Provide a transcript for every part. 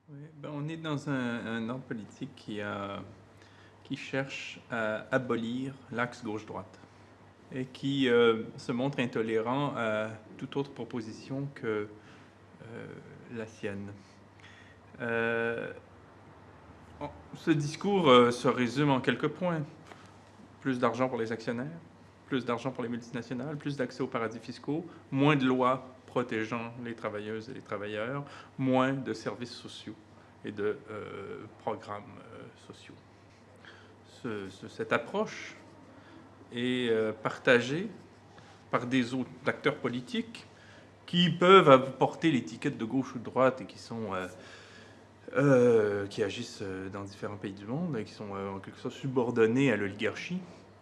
Oui, ben, on est dans un ordre politique qui cherche à abolir l'axe gauche-droite et qui se montre intolérant à toute autre proposition que la sienne. Ce discours se résume en quelques points. Plus d'argent pour les actionnaires, plus d'argent pour les multinationales, plus d'accès aux paradis fiscaux, moins de lois protégeant les travailleuses et les travailleurs, moins de services sociaux et de programmes sociaux. Cette approche est partagée par des autres acteurs politiques qui peuvent porter l'étiquette de gauche ou de droite et qui agissent dans différents pays du monde et qui sont en quelque sorte subordonnés à l'oligarchie.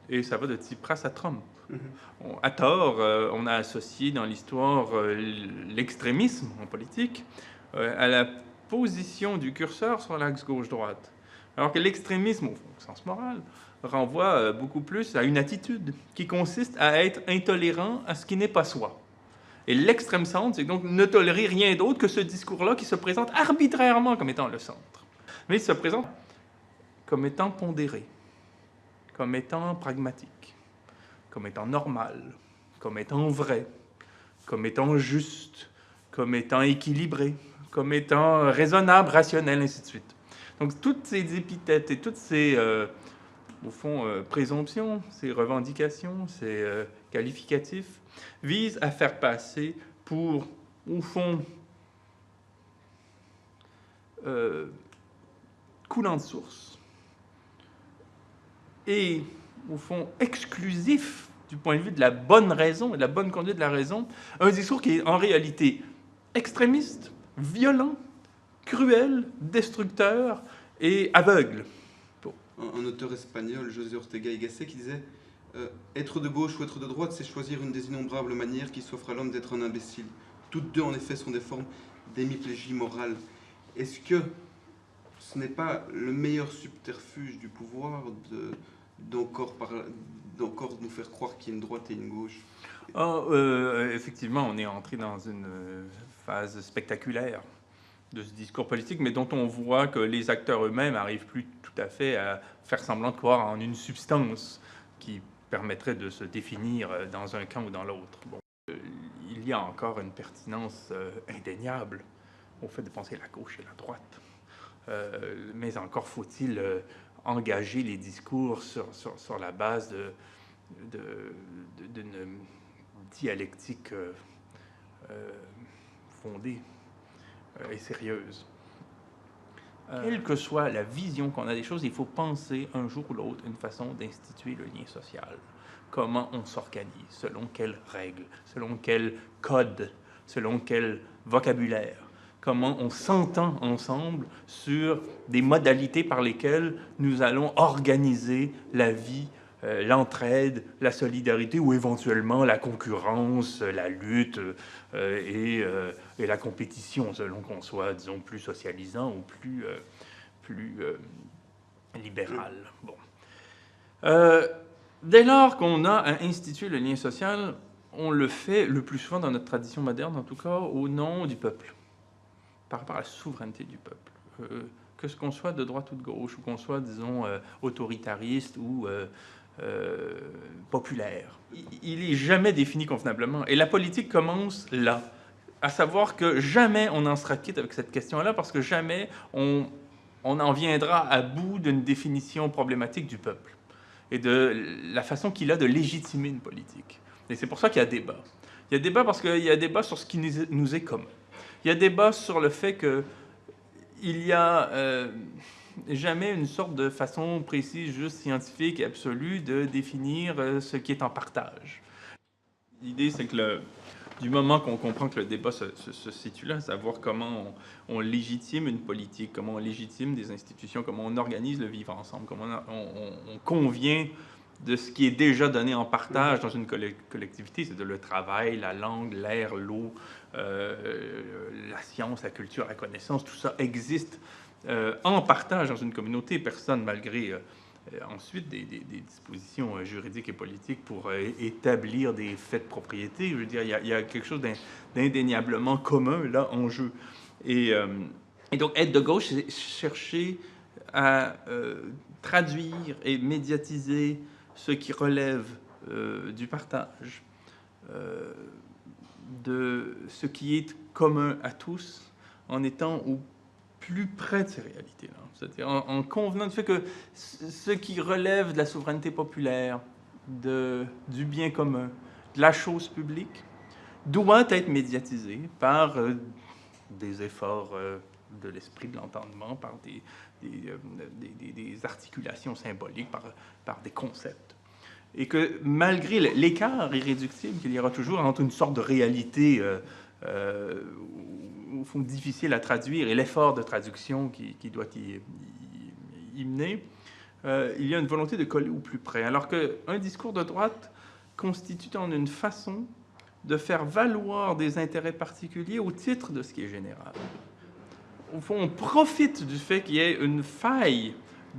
Et ça va de Tsipras à Trump. À tort, on a associé dans l'histoire l'extrémisme en politique à la position du curseur sur l'axe gauche-droite. Alors que l'extrémisme, au sens moral, renvoie beaucoup plus à une attitude qui consiste à être intolérant à ce qui n'est pas soi. Et l'extrême centre, c'est donc ne tolérer rien d'autre que ce discours-là qui se présente arbitrairement comme étant le centre. Mais il se présente comme étant pondéré, comme étant pragmatique, comme étant normal, comme étant vrai, comme étant juste, comme étant équilibré, comme étant raisonnable, rationnel, ainsi de suite. Donc toutes ces épithètes et toutes ces, au fond, présomptions, ces revendications, ces qualificatifs, visent à faire passer pour, au fond, coulant de source et, au fond, exclusif du point de vue de la bonne raison et de la bonne conduite de la raison, un discours qui est en réalité extrémiste, violent, cruel, destructeur et aveugle. Un auteur espagnol, José Ortega y Gasset, qui disait être de gauche ou être de droite, c'est choisir une des innombrables manières qui s'offrent à l'homme d'être un imbécile. Toutes deux, en effet, sont des formes d'hémiplégie morale. Est-ce que ce n'est pas le meilleur subterfuge du pouvoir d'encore nous faire croire qu'il y a une droite et une gauche? Effectivement, on est entré dans une phase spectaculaire de ce discours politique, mais dont on voit que les acteurs eux-mêmes n'arrivent plus tout à fait à faire semblant de croire en une substance qui permettrait de se définir dans un camp ou dans l'autre. Bon, il y a encore une pertinence indéniable au fait de penser la gauche et la droite. Mais encore faut-il engager les discours sur la base d'une dialectique fondée et sérieuse. Quelle que soit la vision qu'on a des choses, il faut penser un jour ou l'autre une façon d'instituer le lien social. Comment on s'organise, selon quelles règles, selon quel code, selon quel vocabulaire. Comment on s'entend ensemble sur des modalités par lesquelles nous allons organiser la vie, l'entraide, la solidarité ou éventuellement la concurrence, la lutte et la compétition, selon qu'on soit, disons, plus socialisant ou plus libéral. Bon. Dès lors qu'on a à instituer le lien social, on le fait le plus souvent dans notre tradition moderne, en tout cas, au nom du peuple, par rapport à la souveraineté du peuple. Que ce qu'on soit de droite ou de gauche, ou qu'on soit, disons, autoritariste ou populaire. Il n'est jamais défini convenablement. Et la politique commence là, à savoir que jamais on en sera quitte avec cette question-là, parce que jamais on en viendra à bout d'une définition problématique du peuple et de la façon qu'il a de légitimer une politique. Et c'est pour ça qu'il y a débat. Il y a débat parce qu'il y a débat sur ce qui nous est commun. Il y a débat sur le fait qu'il y a jamais une sorte de façon précise, juste scientifique et absolue de définir ce qui est en partage. L'idée, c'est que du moment qu'on comprend que le débat se situe là, savoir comment on légitime une politique, comment on légitime des institutions, comment on organise le vivre ensemble, comment on convient de ce qui est déjà donné en partage dans une collectivité, c'est-à-dire le travail, la langue, l'air, l'eau, la science, la culture, la connaissance, tout ça existe en partage dans une communauté. Personne, malgré ensuite des dispositions juridiques et politiques pour établir des faits de propriété. Je veux dire, il y a quelque chose d'indéniablement commun là en jeu. Et Et donc, être de gauche, c'est chercher à traduire et médiatiser ce qui relève du partage, de ce qui est commun à tous, en étant au plus près de ces réalités-là. C'est-à-dire en convenant du fait que ce qui relève de la souveraineté populaire, du bien commun, de la chose publique, doit être médiatisé par des efforts de l'esprit, de l'entendement, par des articulations symboliques, par des concepts. Et que malgré l'écart irréductible qu'il y aura toujours entre une sorte de réalité au fond difficile à traduire et l'effort de traduction qui doit y mener, il y a une volonté de coller au plus près. Alors qu'un discours de droite constitue en une façon de faire valoir des intérêts particuliers au titre de ce qui est général. Au fond, on profite du fait qu'il y ait une faille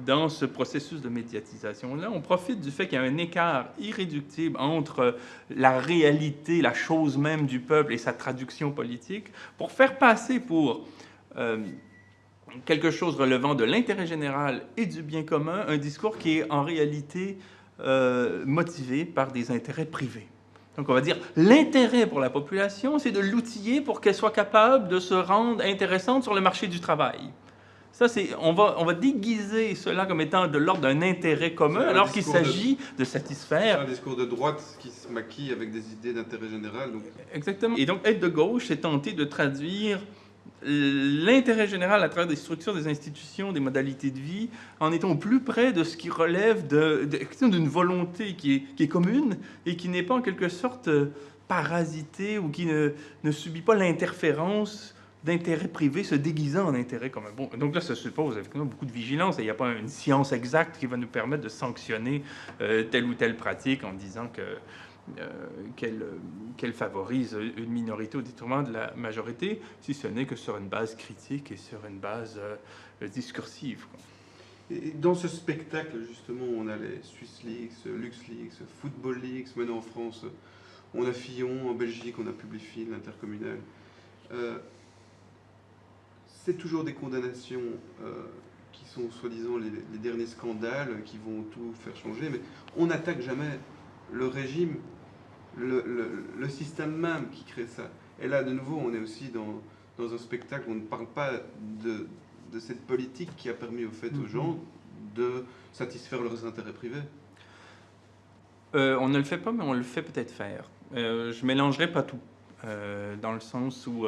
dans ce processus de médiatisation-là. On profite du fait qu'il y a un écart irréductible entre la réalité, la chose même du peuple et sa traduction politique, pour faire passer pour quelque chose relevant de l'intérêt général et du bien commun, un discours qui est en réalité motivé par des intérêts privés. Donc, on va dire, l'intérêt pour la population, c'est de l'outiller pour qu'elle soit capable de se rendre intéressante sur le marché du travail. Ça, on va déguiser cela comme étant de l'ordre d'un intérêt commun, alors qu'il s'agit de satisfaire... C'est un discours de droite qui se maquille avec des idées d'intérêt général. Donc... Exactement. Et donc, être de gauche, c'est tenter de traduire l'intérêt général à travers des structures, des institutions, des modalités de vie, en étant au plus près de ce qui relève d'une volonté qui est commune et qui n'est pas en quelque sorte parasitée ou qui ne subit pas l'interférence d'intérêts privés se déguisant en intérêt commun. Bon, donc là, ça suppose effectivement beaucoup de vigilance et il n'y a pas une science exacte qui va nous permettre de sanctionner telle ou telle pratique en disant qu'elle favorise une minorité au détriment de la majorité, si ce n'est que sur une base critique et sur une base discursive. Et dans ce spectacle, justement, on a les Swiss Leagues, Lux Leagues, Football Leagues, maintenant en France, on a Fillon, en Belgique, on a Publifil, l'intercommunal. C'est toujours des condamnations qui sont soi-disant les derniers scandales qui vont tout faire changer, mais on n'attaque jamais le régime, le système même qui crée ça. Et là, de nouveau, on est aussi dans un spectacle où on ne parle pas de cette politique qui a permis aux gens de satisfaire leurs intérêts privés. On ne le fait pas, mais on le fait peut-être faire. Je ne mélangerai pas tout, dans le sens où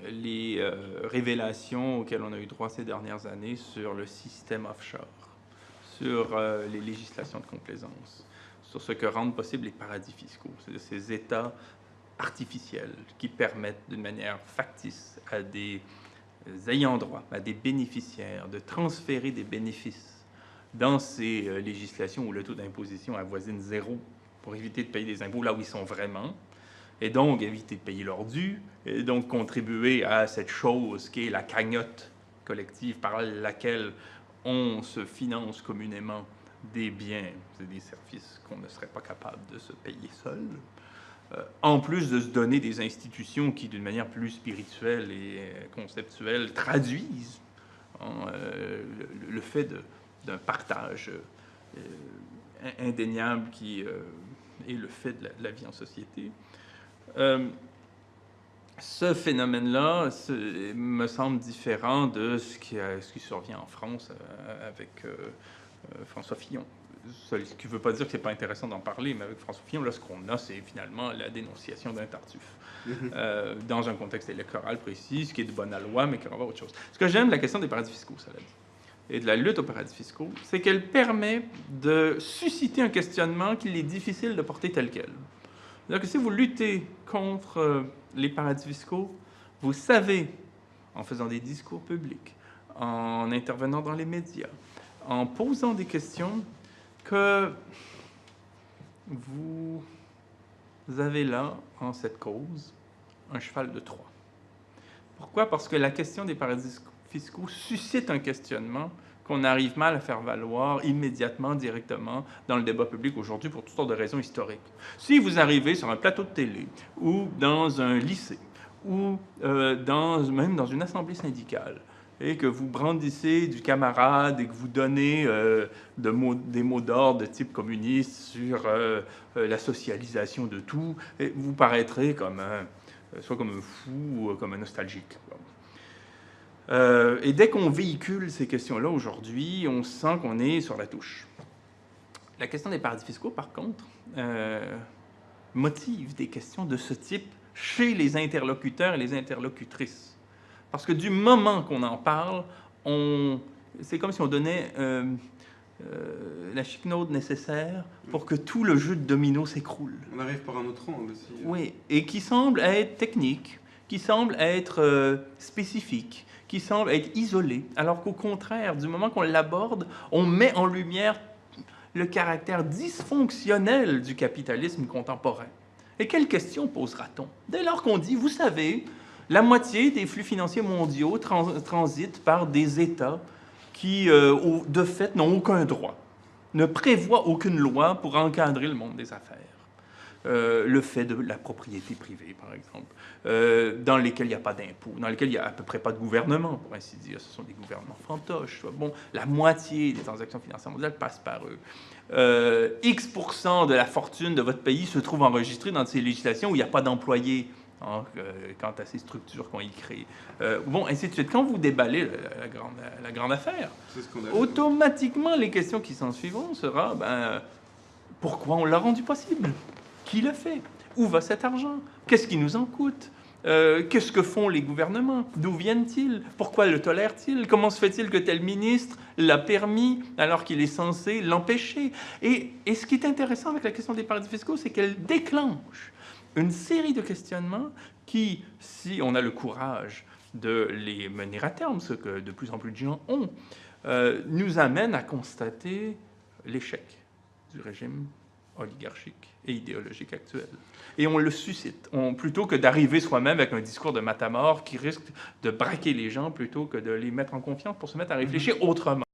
les révélations auxquelles on a eu droit ces dernières années sur le système offshore, sur les législations de complaisance, sur ce que rendent possible les paradis fiscaux, c'est-à-dire ces États artificiels qui permettent d'une manière factice à des ayants droit, à des bénéficiaires, de transférer des bénéfices dans ces législations où le taux d'imposition avoisine 0 pour éviter de payer des impôts là où ils sont vraiment, et donc éviter de payer leurs dus, et donc contribuer à cette chose qui est la cagnotte collective par laquelle on se finance communément des biens et des services qu'on ne serait pas capable de se payer seul, en plus de se donner des institutions qui, d'une manière plus spirituelle et conceptuelle, traduisent le fait d'un partage indéniable qui est le fait de la vie en société. Ce phénomène-là me semble différent de ce qui survient en France avec François Fillon. Ce qui ne veut pas dire que ce n'est pas intéressant d'en parler, mais avec François Fillon, là, ce qu'on a, c'est finalement la dénonciation d'un Tartuffe. Dans un contexte électoral précis, ce qui est de bonne loi, mais qui renvoie à autre chose. Ce que j'aime de la question des paradis fiscaux, ça l'a dit, et de la lutte aux paradis fiscaux, c'est qu'elle permet de susciter un questionnement qu'il est difficile de porter tel quel. C'est-à-dire que si vous luttez contre les paradis fiscaux, vous savez, en faisant des discours publics, en intervenant dans les médias, en posant des questions, que vous avez là, en cette cause, un cheval de Troie. Pourquoi? Parce que la question des paradis fiscaux suscite un questionnement qu'on arrive mal à faire valoir immédiatement, directement, dans le débat public aujourd'hui pour toutes sortes de raisons historiques. Si vous arrivez sur un plateau de télé ou dans un lycée ou même dans une assemblée syndicale, et que vous brandissez du camarade et que vous donnez des mots d'ordre de type communiste sur la socialisation de tout, et vous paraîtrez soit comme un fou ou comme un nostalgique. Et dès qu'on véhicule ces questions-là aujourd'hui, on sent qu'on est sur la touche. La question des paradis fiscaux, par contre, motive des questions de ce type chez les interlocuteurs et les interlocutrices. Parce que du moment qu'on en parle, c'est comme si on donnait la chiquenaude nécessaire pour que tout le jeu de domino s'écroule. On arrive par un autre angle aussi. Oui, et qui semble être technique, qui semble être spécifique, qui semble être isolé, alors qu'au contraire, du moment qu'on l'aborde, on met en lumière le caractère dysfonctionnel du capitalisme contemporain. Et quelles questions posera-t-on? Dès lors qu'on dit, vous savez, la moitié des flux financiers mondiaux transitent par des États qui, de fait, n'ont aucun droit, ne prévoient aucune loi pour encadrer le monde des affaires. Le fait de la propriété privée, par exemple, dans lesquels il n'y a pas d'impôt, dans lesquels il n'y a à peu près pas de gouvernement, pour ainsi dire. Ce sont des gouvernements fantoches. Bon, la moitié des transactions financières mondiales passent par eux. X% de la fortune de votre pays se trouve enregistrée dans ces législations où il n'y a pas d'employés quant à ces structures qu'on y crée. Bon, ainsi de suite. Quand vous déballez la grande affaire, automatiquement, les questions qui s'en suivront seront pourquoi on l'a rendu possible? Qui le fait? Où va cet argent? Qu'est-ce qui nous en coûte? Qu'est-ce que font les gouvernements? D'où viennent-ils? Pourquoi le tolèrent-ils? Comment se fait-il que tel ministre l'a permis alors qu'il est censé l'empêcher? Et ce qui est intéressant avec la question des paradis fiscaux, c'est qu'elle déclenche une série de questionnements qui, si on a le courage de les mener à terme, ce que de plus en plus de gens ont, nous amènent à constater l'échec du régime oligarchique et idéologique actuel. Et on le suscite, plutôt que d'arriver soi-même avec un discours de matamor qui risque de braquer les gens plutôt que de les mettre en confiance pour se mettre à réfléchir autrement.